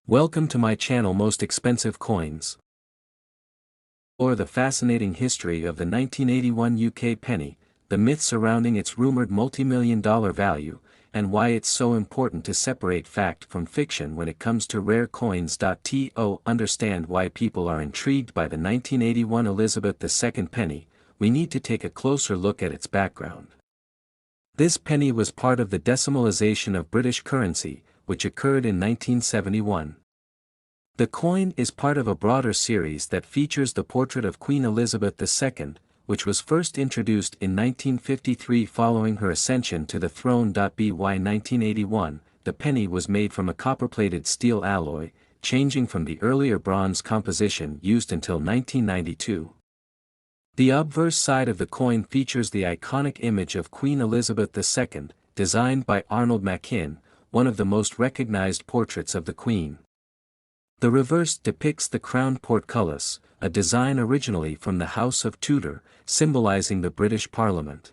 Welcome to my channel Most Expensive Coins. Or the fascinating history of the 1981 UK penny, the myth surrounding its rumored multi-million-dollar value, and why it's so important to separate fact from fiction when it comes to rare coins. To understand why people are intrigued by the 1981 Elizabeth II penny, we need to take a closer look at its background. This penny was part of the decimalization of British currency, which occurred in 1971. The coin is part of a broader series that features the portrait of Queen Elizabeth II, which was first introduced in 1953 following her ascension to the throne. By 1981, the penny was made from a copper-plated steel alloy, changing from the earlier bronze composition used until 1992. The obverse side of the coin features the iconic image of Queen Elizabeth II, designed by Arnold Machin, one of the most recognized portraits of the Queen. The reverse depicts the crowned portcullis, a design originally from the House of Tudor, symbolizing the British Parliament.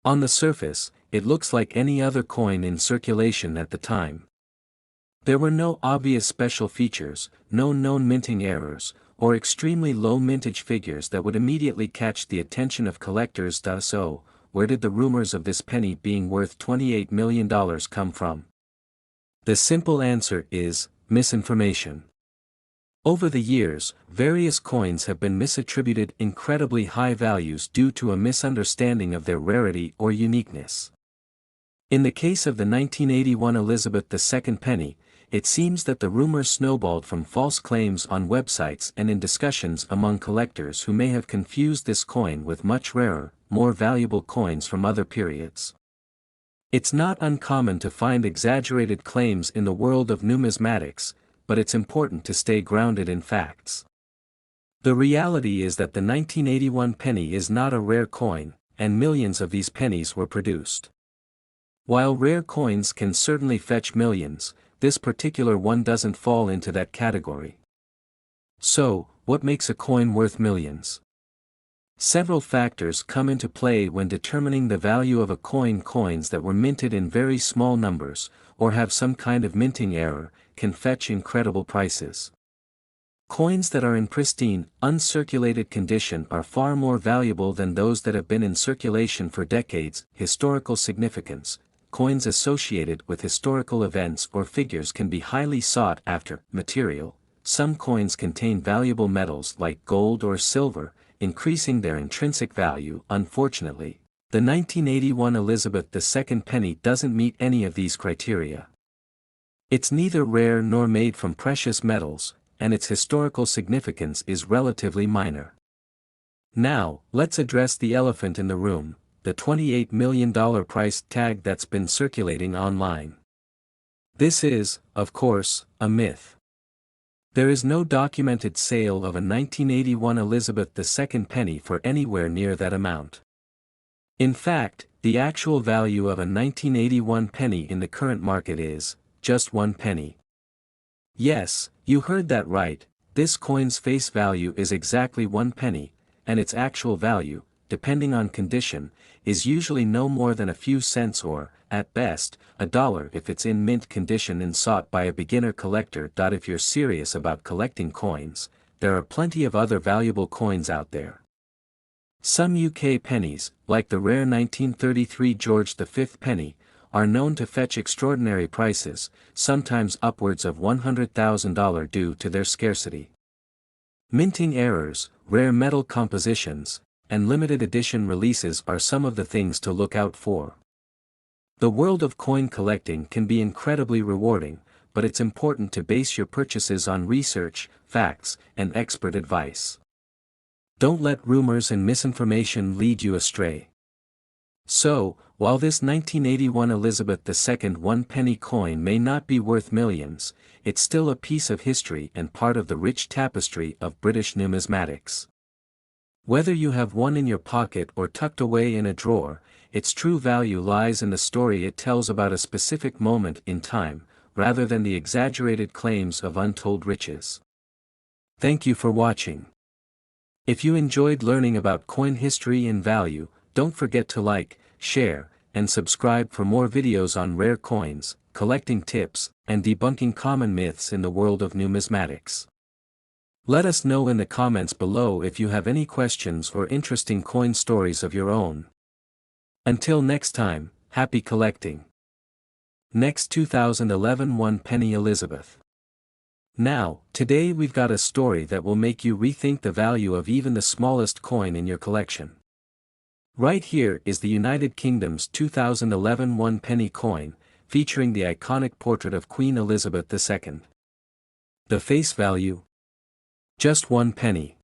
On the surface, it looks like any other coin in circulation at the time. There were no obvious special features, no known minting errors, or extremely low mintage figures that would immediately catch the attention of collectors. So, where did the rumors of this penny being worth $28 million come from? The simple answer is misinformation. Over the years, various coins have been misattributed incredibly high values due to a misunderstanding of their rarity or uniqueness. In the case of the 1981 Elizabeth II penny, it seems that the rumors snowballed from false claims on websites and in discussions among collectors who may have confused this coin with much rarer, more valuable coins from other periods. It's not uncommon to find exaggerated claims in the world of numismatics, but it's important to stay grounded in facts. The reality is that the 1981 penny is not a rare coin, and millions of these pennies were produced. While rare coins can certainly fetch millions, this particular one doesn't fall into that category. So, what makes a coin worth millions? Several factors come into play when determining the value of a coin. Coins that were minted in very small numbers, or have some kind of minting error, can fetch incredible prices. Coins that are in pristine, uncirculated condition are far more valuable than those that have been in circulation for decades. Historical significance. Coins associated with historical events or figures can be highly sought after. Material. Some coins contain valuable metals like gold or silver, increasing their intrinsic value. Unfortunately, the 1981 Elizabeth II penny doesn't meet any of these criteria. It's neither rare nor made from precious metals, and its historical significance is relatively minor. Now, let's address the elephant in the room, the $28 million price tag that's been circulating online. This is, of course, a myth. There is no documented sale of a 1981 Elizabeth II penny for anywhere near that amount. In fact, the actual value of a 1981 penny in the current market is just 1 penny. Yes, you heard that right, this coin's face value is exactly 1 penny, and its actual value, depending on condition, is usually no more than a few cents or, at best, $1 if it's in mint condition and sought by a beginner collector. If you're serious about collecting coins, there are plenty of other valuable coins out there. Some UK pennies, like the rare 1933 George V penny, are known to fetch extraordinary prices, sometimes upwards of $100,000 due to their scarcity. Minting errors, rare metal compositions, and limited edition releases are some of the things to look out for. The world of coin collecting can be incredibly rewarding, but it's important to base your purchases on research, facts, and expert advice. Don't let rumors and misinformation lead you astray. So, while this 1981 Elizabeth II 1 penny coin may not be worth millions, it's still a piece of history and part of the rich tapestry of British numismatics. Whether you have one in your pocket or tucked away in a drawer, its true value lies in the story it tells about a specific moment in time, rather than the exaggerated claims of untold riches. Thank you for watching. If you enjoyed learning about coin history and value, don't forget to like, share, and subscribe for more videos on rare coins, collecting tips, and debunking common myths in the world of numismatics. Let us know in the comments below if you have any questions or interesting coin stories of your own. Until next time, happy collecting. Next 2011 1 penny Elizabeth. Now, today we've got a story that will make you rethink the value of even the smallest coin in your collection. Right here is the United Kingdom's 2011 1 penny coin, featuring the iconic portrait of Queen Elizabeth II. The face value? Just 1 penny.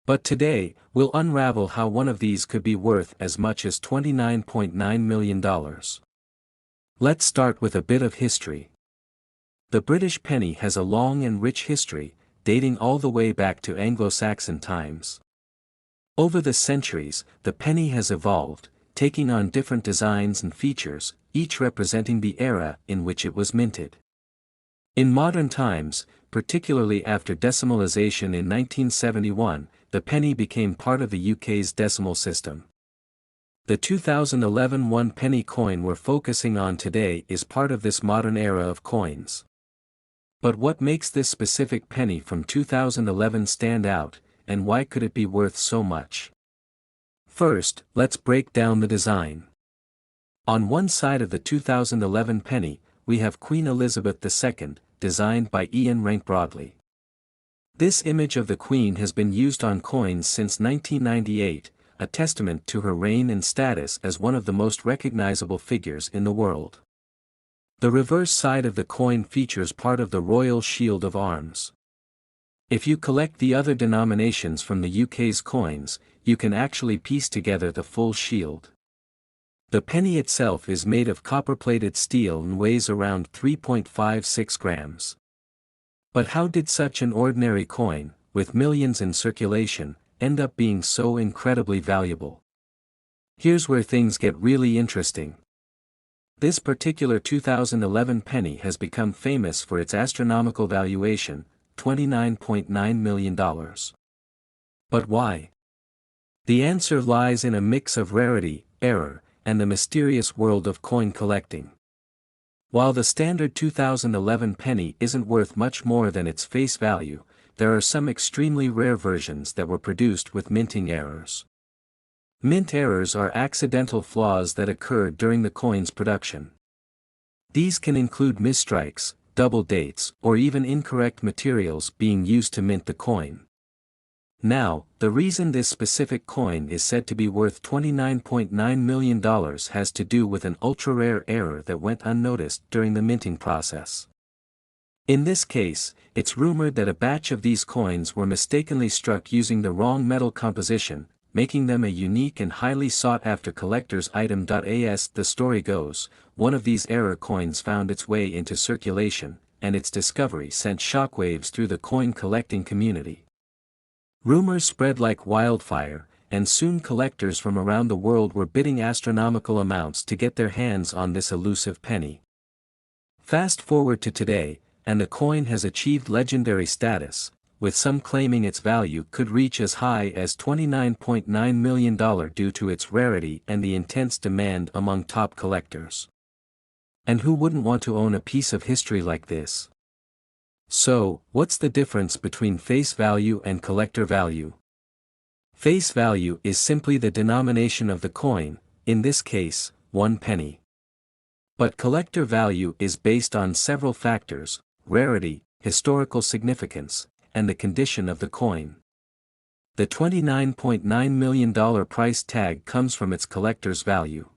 But today, we'll unravel how one of these could be worth as much as $29.9 million. Let's start with a bit of history. The British penny has a long and rich history, dating all the way back to Anglo-Saxon times. Over the centuries, the penny has evolved, taking on different designs and features, each representing the era in which it was minted. In modern times, particularly after decimalization in 1971, the penny became part of the UK's decimal system. The 2011 1 penny coin we're focusing on today is part of this modern era of coins. But what makes this specific penny from 2011 stand out, and why could it be worth so much? First, let's break down the design. On one side of the 2011 penny, we have Queen Elizabeth II, designed by Ian Rank Broadley. This image of the Queen has been used on coins since 1998, a testament to her reign and status as one of the most recognizable figures in the world. The reverse side of the coin features part of the Royal Shield of Arms. If you collect the other denominations from the UK's coins, you can actually piece together the full shield. The penny itself is made of copper-plated steel and weighs around 3.56 grams. But how did such an ordinary coin, with millions in circulation, end up being so incredibly valuable? Here's where things get really interesting. This particular 2011 penny has become famous for its astronomical valuation, $29.9 million. But why? The answer lies in a mix of rarity, error, and the mysterious world of coin collecting. While the standard 2011 penny isn't worth much more than its face value, there are some extremely rare versions that were produced with minting errors. Mint errors are accidental flaws that occur during the coin's production. These can include misstrikes, double dates, or even incorrect materials being used to mint the coin. Now, the reason this specific coin is said to be worth $29.9 million has to do with an ultra-rare error that went unnoticed during the minting process. In this case, it's rumored that a batch of these coins were mistakenly struck using the wrong metal composition, making them a unique and highly sought-after collector's item. As the story goes, one of these error coins found its way into circulation, and its discovery sent shockwaves through the coin collecting community. Rumors spread like wildfire, and soon collectors from around the world were bidding astronomical amounts to get their hands on this elusive penny. Fast forward to today, and the coin has achieved legendary status, with some claiming its value could reach as high as $29.9 million due to its rarity and the intense demand among top collectors. And who wouldn't want to own a piece of history like this? So, what's the difference between face value and collector value? Face value is simply the denomination of the coin, in this case, 1 penny. But collector value is based on several factors: rarity, historical significance, and the condition of the coin. The $29.9 million price tag comes from its collector's value.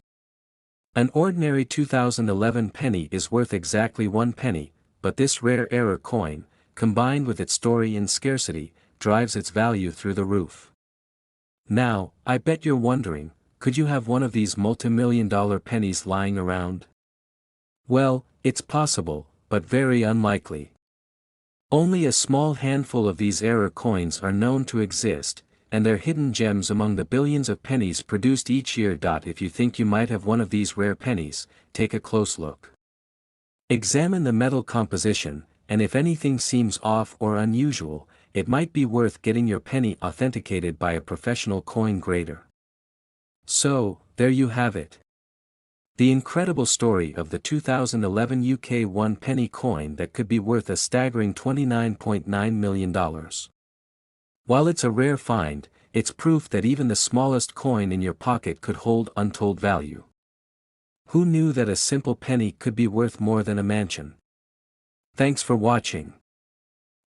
An ordinary 2011 penny is worth exactly 1 penny, but this rare error coin, combined with its story and scarcity, drives its value through the roof. Now, I bet you're wondering, could you have one of these multi-million-dollar pennies lying around? Well, it's possible, but very unlikely. Only a small handful of these error coins are known to exist, and they're hidden gems among the billions of pennies produced each year. If you think you might have one of these rare pennies, take a close look. Examine the metal composition, and if anything seems off or unusual, it might be worth getting your penny authenticated by a professional coin grader. So, there you have it. The incredible story of the 2011 UK 1 penny coin that could be worth a staggering $29.9 million. While it's a rare find, it's proof that even the smallest coin in your pocket could hold untold value. Who knew that a simple penny could be worth more than a mansion? Thanks for watching.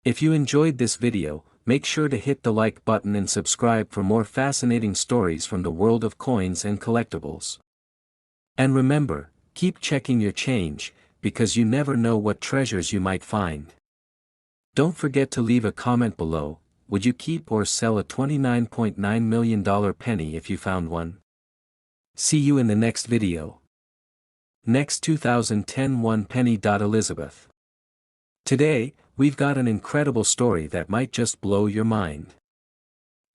If you enjoyed this video, make sure to hit the like button and subscribe for more fascinating stories from the world of coins and collectibles. And remember, keep checking your change, because you never know what treasures you might find. Don't forget to leave a comment below. Would you keep or sell a $29.9 million penny if you found one? See you in the next video. Next 2010 1 penny. Elizabeth. Today, we've got an incredible story that might just blow your mind.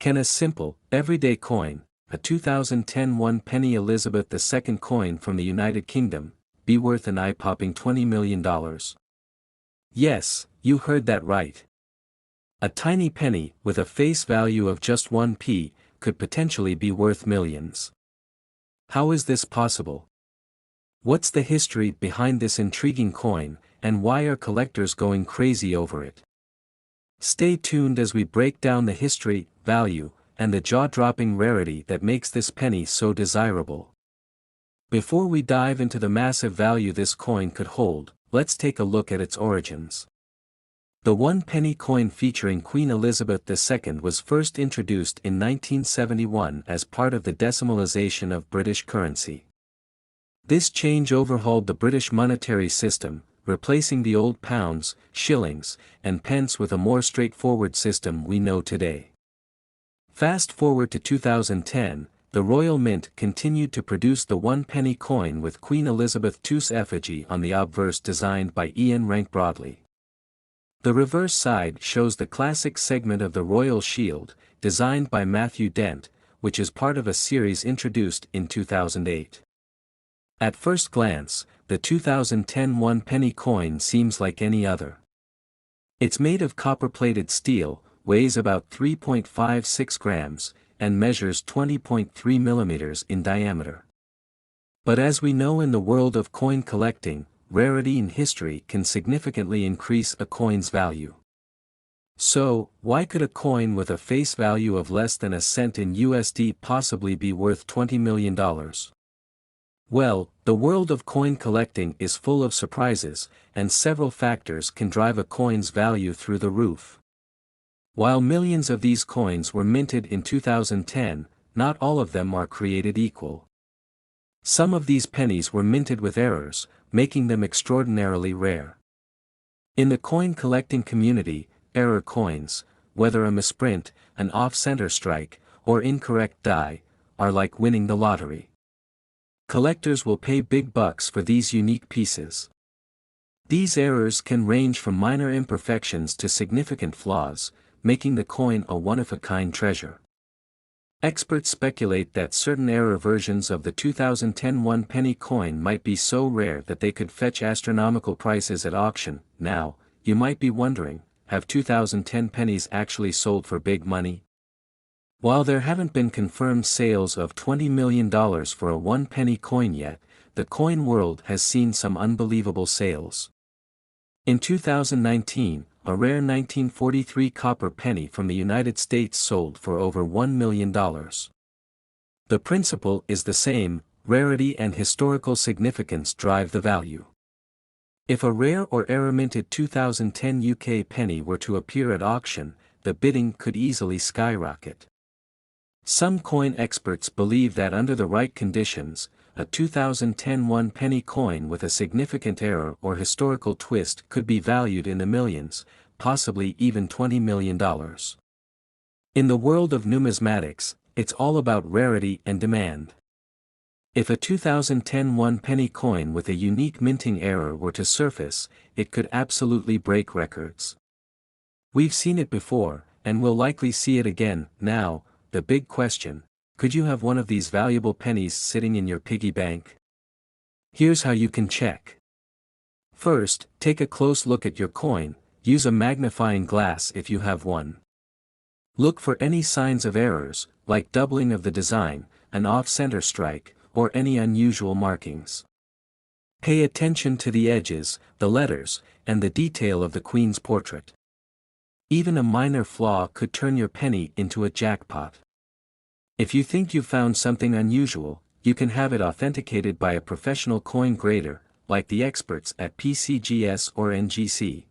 Can a simple, everyday coin, a 2010 1 penny Elizabeth II coin from the United Kingdom, be worth an eye-popping $20 million? Yes, you heard that right. A tiny penny with a face value of just 1p could potentially be worth millions. How is this possible? What's the history behind this intriguing coin, and why are collectors going crazy over it? Stay tuned as we break down the history, value, and the jaw-dropping rarity that makes this penny so desirable. Before we dive into the massive value this coin could hold, let's take a look at its origins. The 1 penny coin featuring Queen Elizabeth II was first introduced in 1971 as part of the decimalization of British currency. This change overhauled the British monetary system, replacing the old pounds, shillings, and pence with a more straightforward system we know today. Fast forward to 2010, the Royal Mint continued to produce the 1 penny coin with Queen Elizabeth II's effigy on the obverse designed by Ian Rank Broadley. The reverse side shows the classic segment of the Royal Shield, designed by Matthew Dent, which is part of a series introduced in 2008. At first glance, the 2010 1 penny coin seems like any other. It's made of copper-plated steel, weighs about 3.56 grams, and measures 20.3 millimeters in diameter. But as we know in the world of coin collecting, rarity in history can significantly increase a coin's value. So, why could a coin with a face value of less than a cent in USD possibly be worth $20 million? Well, the world of coin collecting is full of surprises, and several factors can drive a coin's value through the roof. While millions of these coins were minted in 2010, not all of them are created equal. Some of these pennies were minted with errors, making them extraordinarily rare. In the coin collecting community, error coins, whether a misprint, an off-center strike, or incorrect die, are like winning the lottery. Collectors will pay big bucks for these unique pieces. These errors can range from minor imperfections to significant flaws, making the coin a one-of-a-kind treasure. Experts speculate that certain error versions of the 2010 1 penny coin might be so rare that they could fetch astronomical prices at auction. Now, you might be wondering, have 2010 pennies actually sold for big money? While there haven't been confirmed sales of $20 million for a 1 penny coin yet, the coin world has seen some unbelievable sales. In 2019, a rare 1943 copper penny from the United States sold for over $1 million. The principle is the same: rarity and historical significance drive the value. If a rare or error-minted 2010 UK penny were to appear at auction, the bidding could easily skyrocket. Some coin experts believe that under the right conditions, a 2010 1 penny coin with a significant error or historical twist could be valued in the millions, possibly even $20 million. In the world of numismatics, it's all about rarity and demand. If a 2010 1 penny coin with a unique minting error were to surface, it could absolutely break records. We've seen it before, and we'll likely see it again. Now, the big question: could you have one of these valuable pennies sitting in your piggy bank? Here's how you can check. First, take a close look at your coin. Use a magnifying glass if you have one. Look for any signs of errors, like doubling of the design, an off-center strike, or any unusual markings. Pay attention to the edges, the letters, and the detail of the Queen's portrait. Even a minor flaw could turn your penny into a jackpot. If you think you've found something unusual, you can have it authenticated by a professional coin grader, like the experts at PCGS or NGC.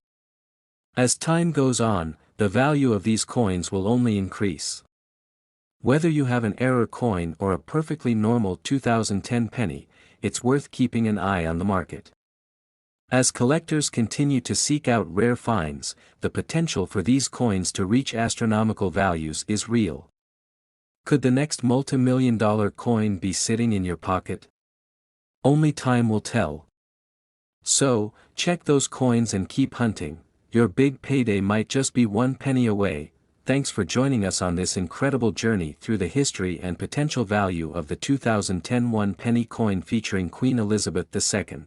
As time goes on, the value of these coins will only increase. Whether you have an error coin or a perfectly normal 2010 penny, it's worth keeping an eye on the market. As collectors continue to seek out rare finds, the potential for these coins to reach astronomical values is real. Could the next multi-million-dollar coin be sitting in your pocket? Only time will tell. So, check those coins and keep hunting. Your big payday might just be one penny away. Thanks for joining us on this incredible journey through the history and potential value of the 2010 one penny coin featuring Queen Elizabeth II.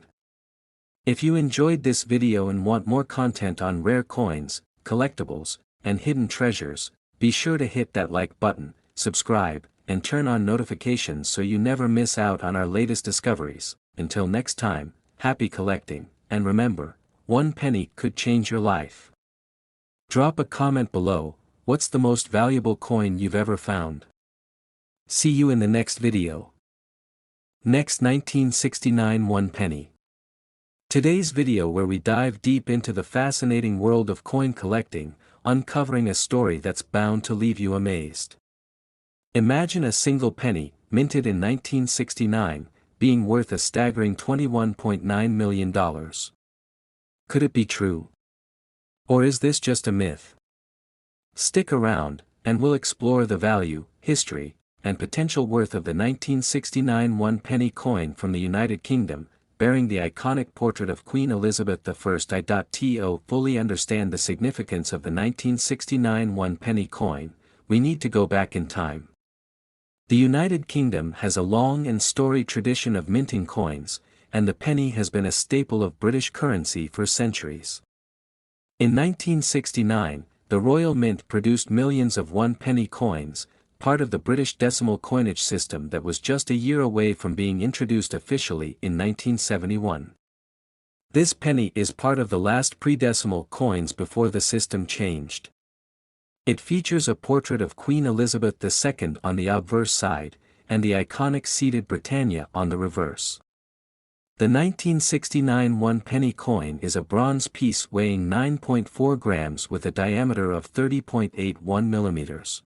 If you enjoyed this video and want more content on rare coins, collectibles, and hidden treasures, be sure to hit that like button, subscribe, and turn on notifications so you never miss out on our latest discoveries. Until next time, happy collecting, and remember, one penny could change your life. Drop a comment below. What's the most valuable coin you've ever found? See you in the next video. Next, 1969 one penny. Today's video where we dive deep into the fascinating world of coin collecting, uncovering a story that's bound to leave you amazed. Imagine a single penny, minted in 1969, being worth a staggering $21.9 million. Could it be true? Or is this just a myth? Stick around, and we'll explore the value, history, and potential worth of the 1969 one penny coin from the United Kingdom, bearing the iconic portrait of Queen Elizabeth I. To fully understand the significance of the 1969 one penny coin, we need to go back in time. The United Kingdom has a long and storied tradition of minting coins, and the penny has been a staple of British currency for centuries. In 1969, the Royal Mint produced millions of one penny coins, part of the British decimal coinage system that was just a year away from being introduced officially in 1971. This penny is part of the last pre-decimal coins before the system changed. It features a portrait of Queen Elizabeth II on the obverse side, and the iconic seated Britannia on the reverse. The 1969 one penny coin is a bronze piece weighing 9.4 grams with a diameter of 30.81 millimeters.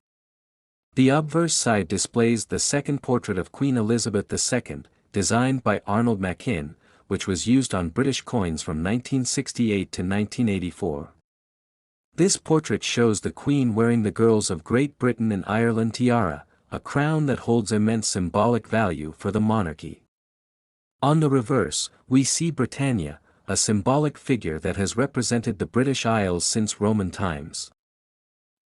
The obverse side displays the second portrait of Queen Elizabeth II, designed by Arnold Machin, which was used on British coins from 1968 to 1984. This portrait shows the Queen wearing the Girls of Great Britain and Ireland tiara, a crown that holds immense symbolic value for the monarchy. On the reverse, we see Britannia, a symbolic figure that has represented the British Isles since Roman times.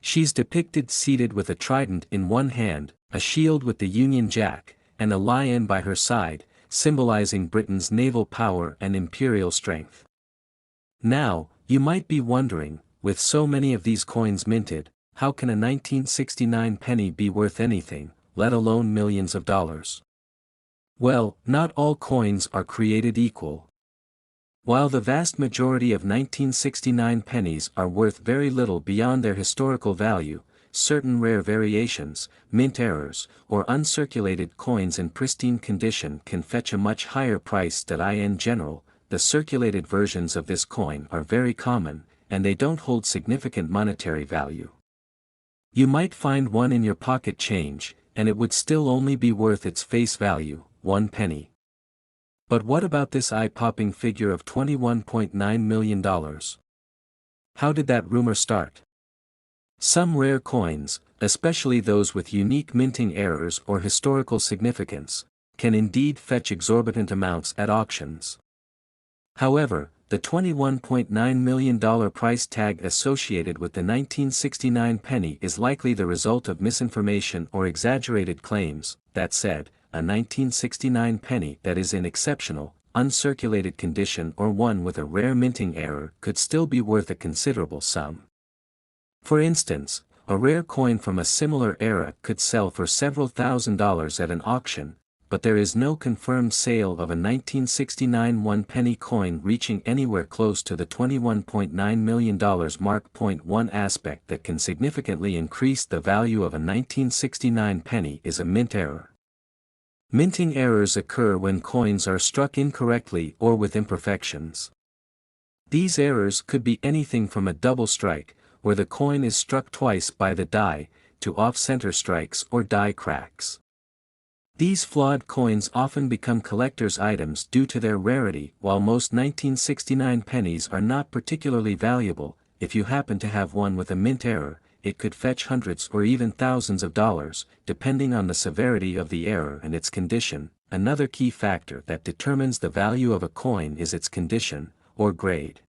She's depicted seated with a trident in one hand, a shield with the Union Jack, and a lion by her side, symbolizing Britain's naval power and imperial strength. Now, you might be wondering, with so many of these coins minted, how can a 1969 penny be worth anything, let alone millions of dollars? Well, not all coins are created equal. While the vast majority of 1969 pennies are worth very little beyond their historical value, certain rare variations, mint errors, or uncirculated coins in pristine condition can fetch a much higher price. In general, the circulated versions of this coin are very common, and they don't hold significant monetary value. You might find one in your pocket change, and it would still only be worth its face value, one penny. But what about this eye-popping figure of $21.9 million? How did that rumor start? Some rare coins, especially those with unique minting errors or historical significance, can indeed fetch exorbitant amounts at auctions. However, the $21.9 million price tag associated with the 1969 penny is likely the result of misinformation or exaggerated claims. That said, a 1969 penny that is in exceptional, uncirculated condition or one with a rare minting error could still be worth a considerable sum. For instance, a rare coin from a similar era could sell for several $1,000s at an auction, but there is no confirmed sale of a 1969 one-penny coin reaching anywhere close to the $21.9 million mark. One aspect that can significantly increase the value of a 1969 penny is a mint error. Minting errors occur when coins are struck incorrectly or with imperfections. These errors could be anything from a double strike, where the coin is struck twice by the die, to off-center strikes or die cracks. These flawed coins often become collector's items due to their rarity. While most 1969 pennies are not particularly valuable, if you happen to have one with a mint error, it could fetch hundreds or even thousands of dollars, depending on the severity of the error and its condition. Another key factor that determines the value of a coin is its condition, or grade.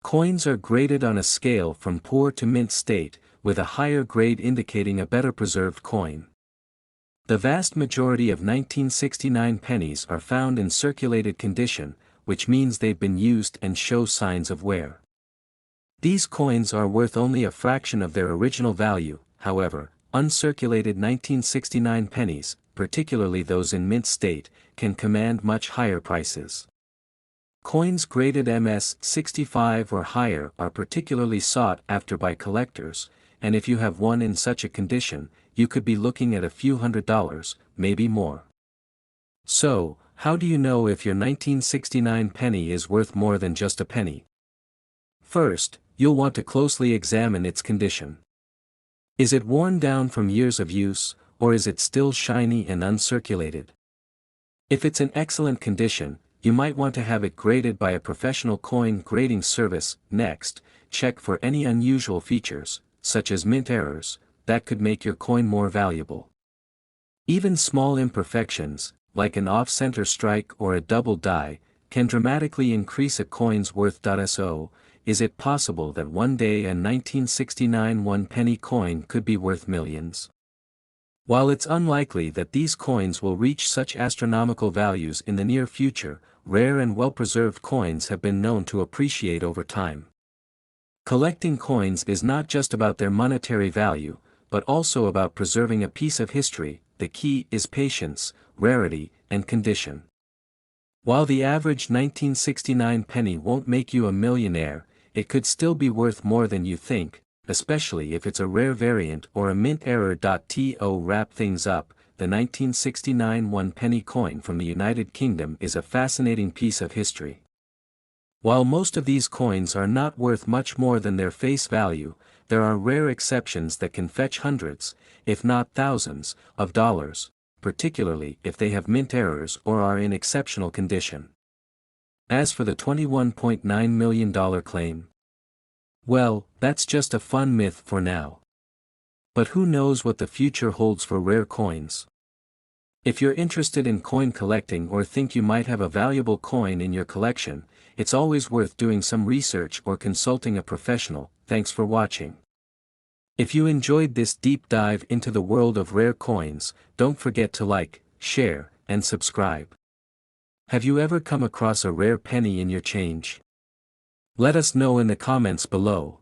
Coins are graded on a scale from poor to mint state, with a higher grade indicating a better preserved coin. The vast majority of 1969 pennies are found in circulated condition, which means they've been used and show signs of wear. These coins are worth only a fraction of their original value. However, uncirculated 1969 pennies, particularly those in mint state, can command much higher prices. Coins graded MS-65 or higher are particularly sought after by collectors, and if you have one in such a condition, you could be looking at a few $100s, maybe more. So, how do you know if your 1969 penny is worth more than just a penny? First, you'll want to closely examine its condition. Is it worn down from years of use, or is it still shiny and uncirculated? If it's in excellent condition, you might want to have it graded by a professional coin grading service. Next, check for any unusual features, such as mint errors, that could make your coin more valuable. Even small imperfections, like an off-center strike or a double die, can dramatically increase a coin's worth. So, is it possible that one day a 1969 one-penny coin could be worth millions? While it's unlikely that these coins will reach such astronomical values in the near future, rare and well-preserved coins have been known to appreciate over time. Collecting coins is not just about their monetary value, but also about preserving a piece of history. The key is patience, rarity, and condition. While the average 1969 penny won't make you a millionaire, it could still be worth more than you think, especially if it's a rare variant or a mint error. To wrap things up, the 1969 one-penny coin from the United Kingdom is a fascinating piece of history. While most of these coins are not worth much more than their face value, there are rare exceptions that can fetch hundreds, if not thousands, of dollars, particularly if they have mint errors or are in exceptional condition. As for the $21.9 million claim, well, that's just a fun myth for now. But who knows what the future holds for rare coins? If you're interested in coin collecting or think you might have a valuable coin in your collection, it's always worth doing some research or consulting a professional. Thanks for watching. If you enjoyed this deep dive into the world of rare coins, don't forget to like, share, and subscribe. Have you ever come across a rare penny in your change? Let us know in the comments below.